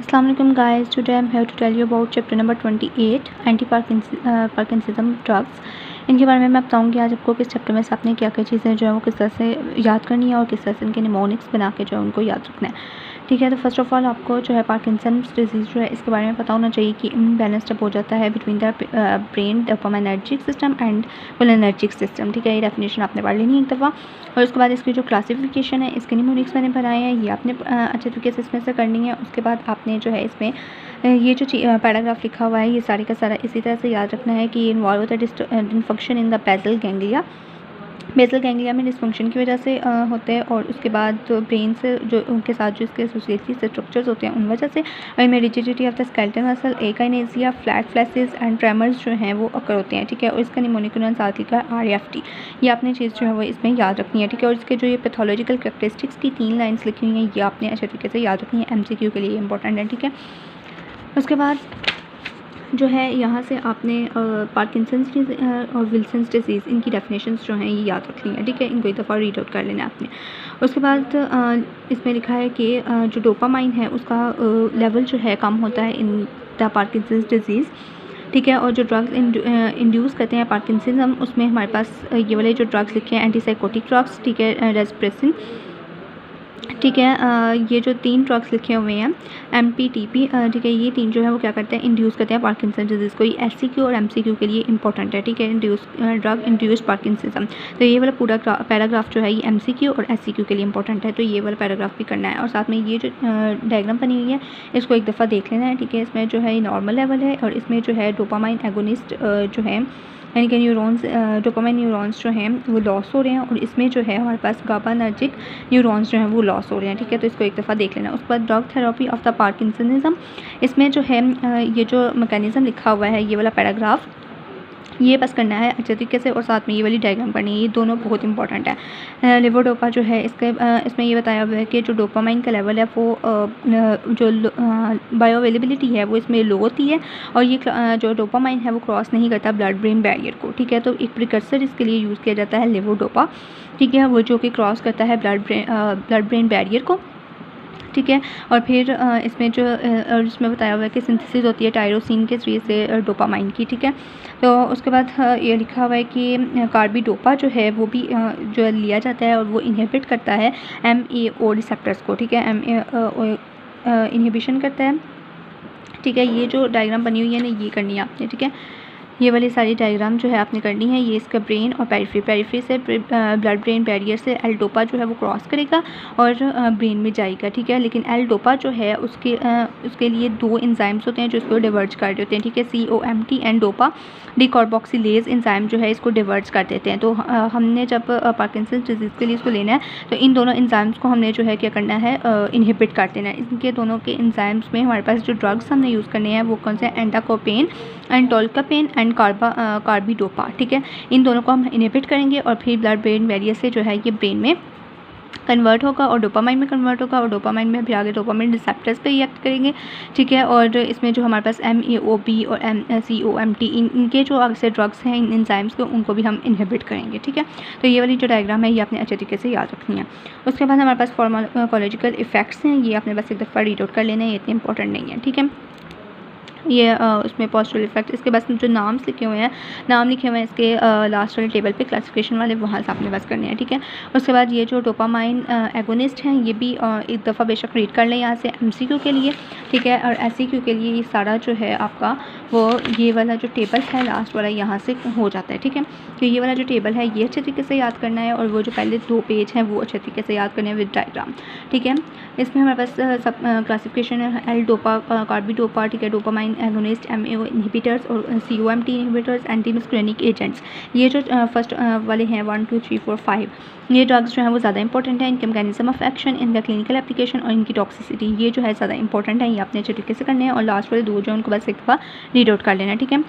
Assalamu alaikum guys, today I'm here to tell you about chapter number 28 Parkinsonism drugs। इनके बारे में मैं बताऊंगी आज आपको किस चैप्टर में से आपने क्या क्या चीज़ें जो है वो किस तरह से याद करनी है और किस तरह से इनके निमोनिक्स बना के जो है उनको याद रखना है। ठीक है, तो फर्स्ट ऑफ ऑल आपको जो है पार्किंसंस डिजीज़ जो है इसके बारे में पता होना चाहिए कि इम्बैलेंस जब हो जाता है between the brain dopaminergic system and cholinergic system. ठीक है, ये डेफिनेशन आपने पढ़ लेनी है एक दफ़ा। और उसके बाद इसकी जो क्लासिफिकेशन है इसके निमोनिक्स मैंने बनाए हैं, ये आपने अच्छे तरीके से इसमें से करनी है। उसके बाद आपने जो है इसमें ये जो पैराग्राफ लिखा हुआ है ये सारे का सारा इसी तरह से याद रखना है कि ये इन्वॉल्व होता है dysfunction in the basal ganglia में डिसफंक्शन की वजह से होते हैं। और उसके बाद ब्रेन से जो उनके साथ जो इसके एसोसिएटरी स्ट्रक्चर्स होते हैं उन वजह से, और इनमें rigidity of the skeletal muscle, akinesia, flat faces and tremors जो हैं वो अकर होते हैं। ठीक है, और इसका निमोनिक साथ लिखा है RFT। ये आपने चीज़ जो है वो इसमें याद रखनी है। ठीक है, और इसके जो ये पैथोलॉजिकल कैरेक्टरिस्टिक्स की 3 लाइन्स लिखी हुई हैं ये आपने अच्छे तरीके से याद रखनी है, MCQ के लिए इंपॉर्टेंट है। ठीक है, उसके बाद जो है यहाँ से आपने पार्किंसंस और विल्सन्स डिजीज़ इनकी डेफिनेशंस जो हैं ये याद रखनी है। ठीक है, इनको एक दफ़ा रीड आउट कर लेना है आपने। उसके बाद इसमें लिखा है कि जो डोपामाइन है उसका लेवल जो है कम होता है इन द पार्किंसंस डिजीज़। ठीक है, और जो ड्रग्स इंड्यूस करते हैं पार्किंसनिज्म उसमें हमारे पास ये वाले जो ड्रग्स लिखे हैं एंटीसाइकोटिक ड्रग्स, ठीक है, रेस्प्रेसिन, ठीक है, ये जो 3 ड्रग्स लिखे हुए हैं MPTP, ठीक है, ये 3 जो है वो क्या करते हैं इंड्यूस करते हैं पार्किंसन डिजीज़ को। ये SCQ और MCQ के लिए इंपॉर्टेंट है। ठीक है, ड्रग इंड्यूस्ड पार्किंसनिज्म, तो ये वाला पूरा पैराग्राफ जो है ये MCQ और SCQ के लिए इंपॉर्टेंट है, तो ये वाला पैराग्राफ भी करना है। और साथ में ये जो डायग्राम बनी हुई है इसको एक दफ़ा देख लेना है। ठीक है, इसमें जो है ये नॉर्मल लेवल है और इसमें जो है डोपामाइन एगोनिस्ट जो है यानी कि न्यूरॉन्स डोपामाइन न्यूरॉन्स जो हैं वो लॉस हो रहे हैं, और इसमें जो है हमारे पास गाबानर्जिक न्यूरॉन्स जो हैं वो लॉस हो रहे हैं। ठीक है, तो इसको एक दफ़ा देख लेना। उसके बाद drug therapy of the parkinsonism, इसमें जो है ये जो मैकेनिज़्म लिखा हुआ है ये वाला पैराग्राफ ये बस करना है अच्छे तरीके से, और साथ में ये वाली डायग्राम करनी है, ये दोनों बहुत इंपॉर्टेंट है। लेवोडोपा जो है इसके इसमें ये बताया हुआ है कि जो डोपामाइन का लेवल है वो जो बायोअवेलेबिलिटी है वो इसमें लो होती है, और ये जो डोपामाइन है वो क्रॉस नहीं करता ब्लड ब्रेन बैरियर को। ठीक है, तो एक प्रिकर्सर इसके लिए यूज़ किया जाता है लेवोडोपा। ठीक है, वो जो कि क्रॉस करता है ब्लड ब्रेन बैरियर को। ठीक है, और फिर इसमें जो और इसमें बताया हुआ है कि सिंथेसिस होती है टायरोसिन के जरिए से डोपामाइन की। ठीक है, तो उसके बाद ये लिखा हुआ है कि कार्बिडोपा जो है वो भी जो लिया जाता है और वो इनहिबिट करता है MAO रिसेप्टर्स को। ठीक है, MAO इनहिबिशन करता है। ठीक है, ये जो डायग्राम बनी हुई है ना ये करनी है आपने। ठीक है, ये वाली सारी डायग्राम जो है आपने करनी है। ये इसका ब्रेन और पेरिफेरी से ब्लड ब्रेन बैरियर से एल डोपा जो है वो क्रॉस करेगा और ब्रेन में जाएगा। ठीक है, लेकिन एल डोपा जो है उसके लिए 2 एंजाइम्स होते हैं जो इसको डिवर्ज कर देते हैं। ठीक है, COMT एंड डोपा डिकार्बोक्सिलेज एंजाइम जो है इसको डिवर्ज कर देते हैं। तो हमने जब पार्किंसन डिजीज़ के लिए इसको लेना है तो इन दोनों एंजाइम्स को हमने जो है क्या करना है इनहिबिट कर देना है। इनके दोनों के एंजाइम्स में हमारे पास जो ड्रग्स हमने यूज़ करने हैं वो कौन से, एंडाकोपेन एंड टोल्कापेन एंड कार्बिडोपा। ठीक है, इन दोनों को हम इनहिबिट करेंगे और फिर ब्लड ब्रेन बैरियर से जो है ये ब्रेन में कन्वर्ट होगा और डोपामाइन में कन्वर्ट होगा, और डोपामाइन में फिर आगे डोपामाइन रिसेप्टर्स पे रिएक्ट करेंगे। ठीक है, और इसमें जो हमारे पास MAOB और COMT इनके जो आगे से ड्रग्स हैं इन एंजाइम्स को उनको भी हम इनहिबिट करेंगे। ठीक है, तो ये वाली जो डायग्राम है ये आपने अच्छे तरीके से याद रखनी है। उसके बाद हमारे पास फार्माकोलॉजिकल इफेक्ट्स हैं, ये आपने बस एक दफ़ा रीड आउट कर लेना है, ये इतने इंपॉर्टेंट नहीं है। ठीक है, ये उसमें पॉजिटिव इफेक्ट, इसके बाद जो नाम्स लिखे हुए हैं नाम लिखे हुए हैं इसके लास्ट वाले टेबल पे क्लासिफिकेशन वाले वहाँ से आपने बस करने हैं। ठीक है, उसके बाद ये जो डोपामाइन एगोनिस्ट हैं ये भी एक दफ़ा बेशक रीड कर लें यहाँ से MCQ के लिए। ठीक है, और SCQ के लिए ये सारा जो है आपका वो ये वाला जो टेबल है लास्ट वाला यहाँ से हो जाता है। ठीक है, तो ये वाला जो टेबल है ये अच्छे तरीके से याद करना है, और वो जो पहले 2 पेज हैं वो अच्छे तरीके से याद करने हैं विद डायग्राम। ठीक है, इसमें हमारे पास सब क्लासिफिकेशन है एल डोपा, कार्बिडोपा, ठीक है, डोपामाइन एगोनिस्ट, MAO इनहिबिटर्स और COMT inhibitors, anti muscarinic agents. ये जो फर्स्ट वाले हैं 1 2 3 4 5 ये ड्रग्स जो हैं वो ज़्यादा इंपॉर्टेंट है। इनके मैकेनिज्म ऑफ एक्शन, इनका क्लिनिकल एप्लीकेशन और इनकी टॉक्सिसिटी ये जो है ज़्यादा इंपॉर्टेंट है, ये आपने अच्छे तरीके से करने हैं। और लास्ट वाले 2 जो उनको बस एक दफ़ा रीड आउट कर लेना है। ठीक है,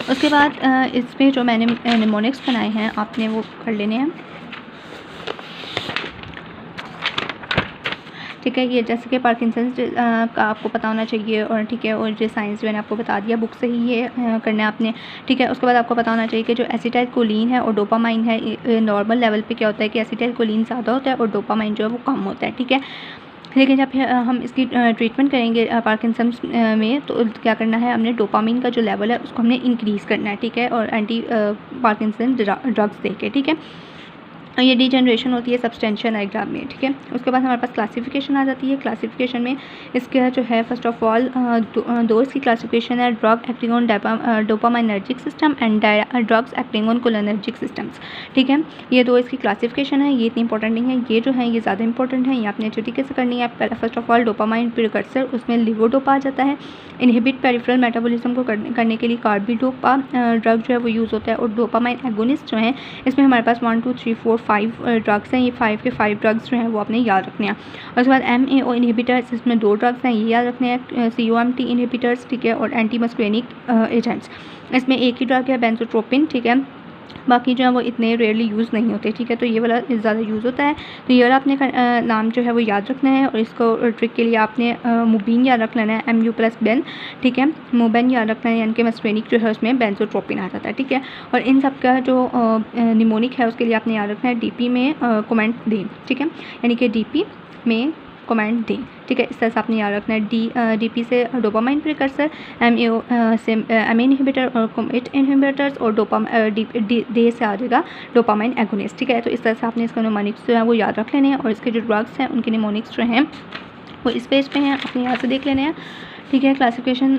उसके बाद इसमें जो मैंने निमोनिक्स बनाए हैं आपने वो कर लेने हैं। ठीक है, ये जैसे कि पार्किंसंस का आपको पता होना चाहिए, और ठीक है, और जो साइंस जो मैंने आपको बता दिया बुक से ही ये करना है आपने। ठीक है, उसके बाद आपको पता होना चाहिए कि जो एसिटाइल कोलिन है और डोपामाइन है नॉर्मल लेवल पे क्या होता है कि एसिटाइल कोलिन ज़्यादा होता है और डोपामाइन जो है वो कम होता है। ठीक है, लेकिन जब हम इसकी ट्रीटमेंट करेंगे पार्किंसंस में, तो क्या करना है, हमने डोपामिन का जो लेवल है उसको हमने इंक्रीज़ करना है, ठीक है, और एंटी पार्किंसन ड्रग्स देके, ठीक है। ये डिजनरेशन होती है सब्सटेंशियल डायग्राम में, ठीक है। उसके बाद हमारे पास क्लासिफिकेशन आ जाती है। क्लासिफिकेशन में इसका जो है फर्स्ट ऑफ ऑल दो इसकी क्लासिफिकेशन है, drug acting on dopaminergic system and drugs acting on cholinergic systems, ठीक है। ये दो इसकी क्लासिफिकेशन है, ये इतनी इंपॉर्टेंट नहीं है, ये जो है ये ज़्यादा इंपॉर्टेंट है, ये आपने अच्छी तरीके से करनी है। First of all dopamine precursor, उसमें लिवोडोपा आ जाता है। इनहिबिट पेरिफेरल मेटाबॉलिज्म को करने के लिए कार्बिडोपा ड्रग जो है वो यूज़ होता है। और डोपामाइन एगोनिस्ट जो है, इसमें हमारे पास 1 2 3 4 5 ड्रग्स हैं। ये 5 के 5 ड्रग्स जो हैं वो आपने याद रखने हैं। और उसके बाद MAO इनहिबिटर्स, इसमें 2 ड्रग्स हैं, ये याद रखने हैं, COMT इनहिबिटर्स, ठीक है, और एंटी मस्कुरेनिक एजेंट्स, इसमें एक ही ड्रग है बेंजोट्रोपिन, ठीक है। बाकी जो है वो इतने रेयरली यूज़ नहीं होते, ठीक है, तो ये वाला ज़्यादा यूज़ होता है। तो ये वाला आपने नाम जो है वो याद रखना है। और इसको ट्रिक के लिए आपने मुबीन याद रख लेना है, MU+बेन, ठीक है, मुबेन याद रखना है, यानी कि मस्कुरेनिक जो है उसमें बेंजोट्रोपिन आ जाता है, ठीक है। और इन सब का जो निमोनिक है उसके लिए आपने याद रखना है DP में कमेंट दें, ठीक है, यानी कि DP में कमेंट दें, ठीक है। इस तरह से आपने याद रखना है। DP से डोपामाइन प्रिकर्सर, MAO से एमीन इनहिबिटर और कोमेट इनहिबिटर्स, और D से आ जाएगा डोपामाइन एगोनिस्ट, ठीक है। तो इस तरह से आपने इसका निमोनिक्स जो है वो याद रख लेने हैं। और इसके जो ड्रग्स हैं उनके निमोनिक्स जो हैं वो इस पेज पे हैं, आपने यहाँ से देख लेने हैं, ठीक है। क्लासिफिकेशन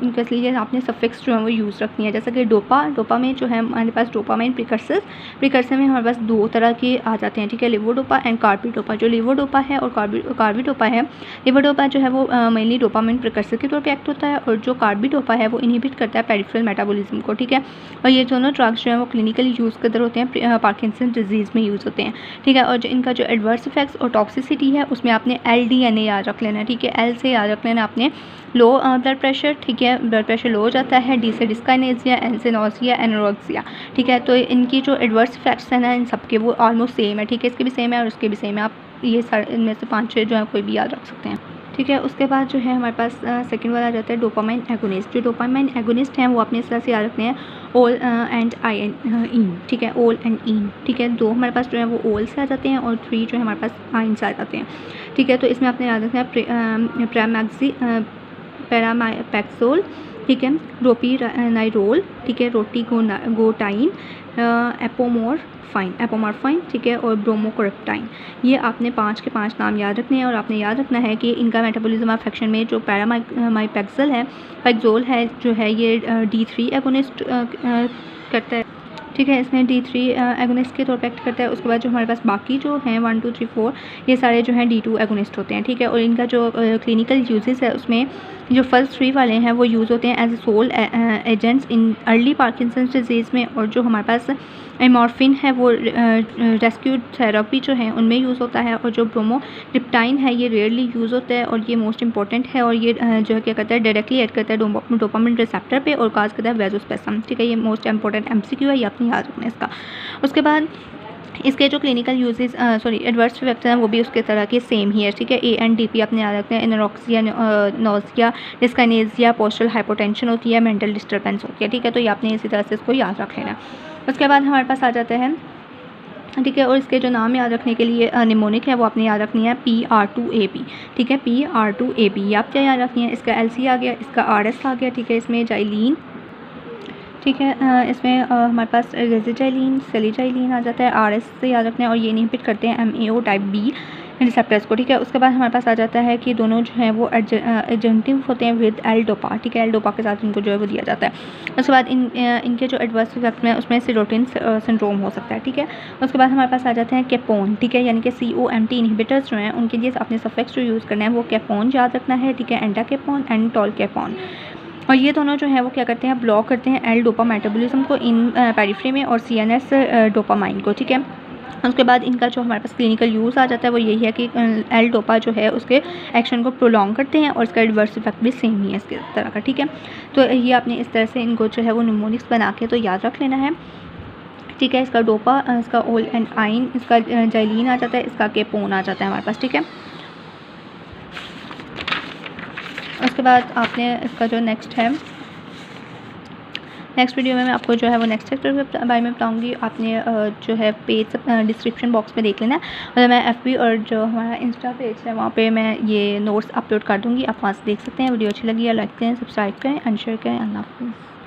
इनके लिए आपने सफिक्स जो है वो यूज़ रखनी है, जैसा कि डोपा में जो है हमारे पास डोपामाइन प्रिकर्सर में हमारे पास 2 तरह के आ जाते हैं, ठीक है, लिवोडोपा एंड कार्बिडोपा। जो लिवोडोपा है और कार्बिडोपा है, लिवोडोपा जो है वो मेनली डोपामाइन प्रिकर्सर के तौर पे एक्ट होता है, और जो कार्बिडोपा है वो इनहिबिट करता है पेरिफेरल मेटाबॉलिज्म को, ठीक है। और ये दोनों ड्रग्स जो है वो क्लिनिकली यूज़ किधर होते हैं, पार्किंसन डिजीज़ में यूज़ होते हैं, ठीक है। और जो इनका जो एडवर्स इफेक्ट्स और टॉक्सिसिटी है उसमें आपने LDNA याद रख लेना है, ठीक है। L से याद रख लेना आपने लो ब्लड प्रेशर, ठीक है, ब्लड प्रेशर लो हो जाता है। D से डिस्काइनेजिया, N से नोजिया, एनोरेक्सिया, ठीक है। तो इनकी जो एडवर्स इफेक्ट्स हैं ना, इन सब के वो ऑलमोस्ट सेम है, ठीक है, इसके भी सेम है और उसके भी सेम है। आप ये सारे इनमें से 5-6 जो है कोई भी याद रख सकते हैं, ठीक है। उसके बाद जो है हमारे पास सेकंड वाला आ जाता है डोपामाइन एगोनिस्ट। जो डोपामाइन एगोनिस्ट हैं वो अपने इस तरह से याद रखने हैं, ओल एंड इन, ठीक है, ओल एंड इन, ठीक है। 2 हमारे पास जो है वो ओल से आ जाते हैं और 3 जो है हमारे पास आइन से आ जाते हैं, ठीक है। तो इसमें आपने याद रखना है पैरामैक्सोल, ठीक है, रोपीनाइरोल, ठीक है, रोटीगोटाइन, एपोमॉर्फाइन, ठीक है, और ब्रोमोकोरेप्टाइन। ये आपने 5 के 5 नाम याद रखने हैं। और आपने याद रखना है कि इनका मेटाबॉलिज्म ऑफ एक्शन में जो पैक्सोल है जो है ये D3 एगोनिस्ट करता है, ठीक है, इसमें D3 एगोनिस्ट के तौर पर एक्ट करता है। उसके बाद जो हमारे पास बाकी जो हैं 1 2 3 4 ये सारे जो हैं D2 एगोनिस्ट होते हैं, ठीक है। और इनका जो क्लिनिकल यूजेस है उसमें जो फर्स्ट 3 वाले हैं वो यूज़ होते हैं as a sole agents in early Parkinson's disease में। और जो हमारे पास एमॉर्फिन है वो रेस्क्यू थेरेपी जो है उनमें यूज़ होता है। और जो ब्रोमोक्रेप्टाइन है ये रेयरली यूज़ होता है और ये मोस्ट इंपॉर्टेंट है। और ये जो है क्या करता है, डायरेक्टली ऐड करता है डोपामिन रिसेप्टर पे और काज करता है वैसोस्पैसम, ठीक है। ये मोस्ट इंपॉर्टेंट MCQ है, ये आपने याद रखना है इसका। उसके बाद इसके जो क्लिनिकल यूजेस एडवर्स इफेक्ट्स हैं वो भी उसके तरह के सेम ही है, ठीक है। ANDP अपने याद रखते हैं, एनोरेक्सिया, नोजिया, डिस्काइनेजिया, पोस्टल हाइपोटेंशन होती है, मेंटल डिस्टर्बेंस होती है, ठीक है। तो ये आपने इसी तरह से इसको याद रख लेना। उसके बाद हमारे पास आ जाता है, ठीक है, और इसके जो नाम याद रखने के लिए निमोनिक है वो आपने याद रखनी है PR2AB, ठीक है, PR2AB ये आप क्या याद रखनी है। इसका LC आ गया, इसका RS आ गया, ठीक है, इसमें जाइलीन, ठीक है, इसमें हमारे पास रेजिजाइलिन, सेलिजाइलिन आ जाता है, RS से याद रखना है। और ये इनहिबिट करते हैं MAO टाइप B रिसेप्टर्स को, ठीक है। उसके बाद हमारे पास आ जाता है कि दोनों जो हैं वो एजेंटिव होते हैं विद L-डोपा, ठीक है, L-डोपा के साथ इनको जो है वो दिया जाता है। उसके बाद इनके जो एडवर्स इफेक्ट में उसमें सीरोटिन सिंड्रोम हो सकता है, ठीक है। उसके बाद हमारे पास आ जाते हैं केपोन, ठीक है, यानी कि COMT इनहिबिटर्स जो हैं उनके लिए आपने सफिक्स जो यूज़ करना है वो केपोन याद रखना है, ठीक है, एंडाकेपोन एंड टॉलकेपोन। और ये दोनों जो है वो क्या करते हैं, ब्लॉक करते हैं L-डोपा मेटाबॉलिज्म को इन पेरिफेरी में और CNS डोपामाइन को, ठीक है। उसके बाद इनका जो हमारे पास क्लिनिकल यूज़ आ जाता है वो यही है कि L-डोपा जो है उसके एक्शन को प्रोलॉन्ग करते हैं और इसका एडवर्स इफेक्ट भी सेम ही है इसके तरह का, ठीक है। तो ये आपने इस तरह से इनको जो है वो निमोनिक्स बना के तो याद रख लेना है, ठीक है। इसका डोपा, इसका ओल एंड आइन, इसका जाइलीन आ जाता है, इसका केपोन आ जाता है हमारे पास, ठीक है। उसके बाद आपने इसका जो नेक्स्ट है नेक्स्ट वीडियो में मैं आपको जो है वो नेक्स्ट चैप्टर के बारे में बताऊँगी। आपने जो है पेज डिस्क्रिप्शन बॉक्स में देख लेना है और मैं FB और जो हमारा इंस्टा पेज है वहाँ पे मैं ये नोट्स अपलोड कर दूँगी, आप वहाँ से देख सकते हैं। वीडियो अच्छी लगी है लाइक करें, सब्सक्राइब करें एंड शेयर करें। अल्लाह हाफ़िज़।